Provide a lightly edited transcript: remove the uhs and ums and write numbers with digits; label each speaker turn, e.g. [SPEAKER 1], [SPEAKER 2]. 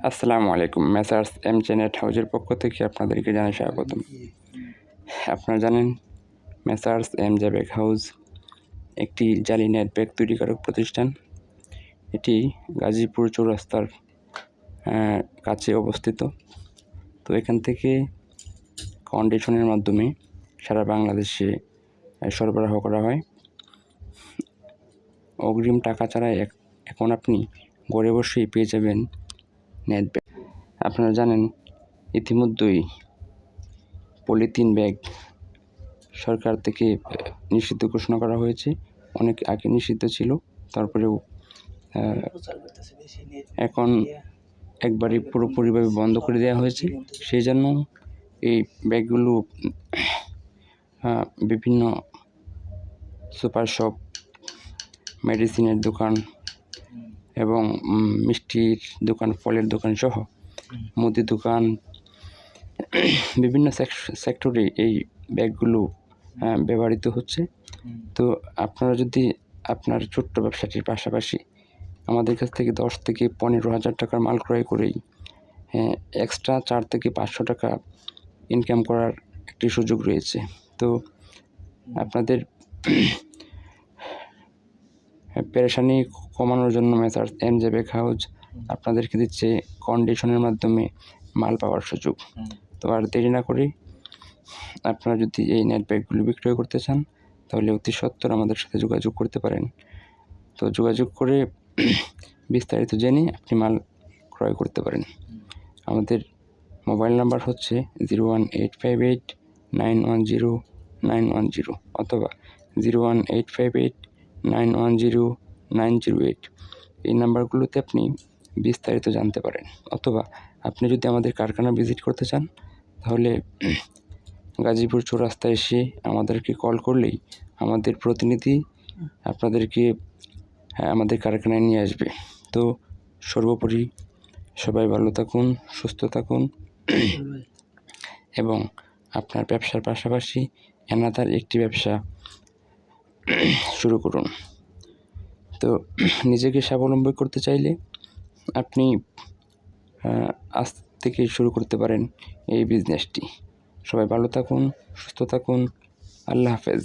[SPEAKER 1] আসসালামু আলাইকুম। Messrs এমজে net হাউজের পক্ষ থেকে আপনাদেরকে জানাই স্বাগতম। আপনারা জানেন মেসার্স এমজে ব্যাগ হাউস একটি জালি নেট ব্যাগ তৈরিকারক প্রতিষ্ঠান। এটি গাজীপুর চৌরাস্তার কাছে অবস্থিত। তো এখান থেকে কন্ডিশনের মাধ্যমে সারা বাংলাদেশে সরবরাহ করা হয়। অগ্রিম টাকা ছাড়াই এখন আপনি ঘরে বসেই পেয়ে যাবেন নেট ব্যাগ। আপনারা জানেন ইতিমধ্যেই পলিথিন ব্যাগ সরকার থেকে নিষিদ্ধ ঘোষণা করা হয়েছে। অনেক আগে নিষিদ্ধ ছিল, তারপরেও এখন একবারে পুরোপুরিভাবে বন্ধ করে দেওয়া হয়েছে। সেই জন্য এই ব্যাগগুলো বিভিন্ন সুপার শপ, মেডিসিনের দোকান এবং মিষ্টির দোকান, ফলের দোকান সহ মুদি দোকান, বিভিন্ন সেক্টরে এই ব্যাগগুলো ব্যবহৃত হচ্ছে। তো আপনারা যদি আপনার ছোট্ট ব্যবসাটির পাশাপাশি আমাদের কাছ থেকে 10 থেকে 15,000 টাকার মাল ক্রয় করেই এক্সট্রা 4 থেকে 500 টাকা ইনকাম করার একটি সুযোগ রয়েছে। তো আপনাদের পেরেশানি কমানোর জন্য মেসার্স এমজে ব্যাগ হাউস আপনাদেরকে দিচ্ছে কন্ডিশনের মাধ্যমে মাল পাওয়ার সুযোগ। তো আর দেরি না করে আপনারা যদি এই নেট ব্যাগগুলো বিক্রয় করতে চান তাহলে অতি সত্বর আমাদের সাথে যোগাযোগ করতে পারেন। তো যোগাযোগ করে বিস্তারিত জেনে আপনি মাল ক্রয় করতে পারেন। আমাদের মোবাইল নাম্বার হচ্ছে 01858910910 অথবা 01858910908। এই নাম্বারগুলোতে আপনি বিস্তারিত জানতে পারেন। অথবা আপনি যদি আমাদের কারখানা ভিজিট করতে চান তাহলে গাজীপুর চৌরাস্তায় এসে আমাদেরকে কল করলেই আমাদের প্রতিনিধি আপনাদেরকে আমাদের কারখানায় নিয়ে আসবে। তো সর্বোপরি সবাই ভালো থাকুন, সুস্থ থাকুন এবং আপনার ব্যবসার পাশাপাশি এনাদার একটি ব্যবসা শুরু করুন। তো নিজেকে স্বাবলম্বী করতে চাইলে আপনি আজ থেকে শুরু করতে পারেন এই বিজনেসটি। সবাই ভালো থাকুন, সুস্থ থাকুন। আল্লাহ হাফেজ।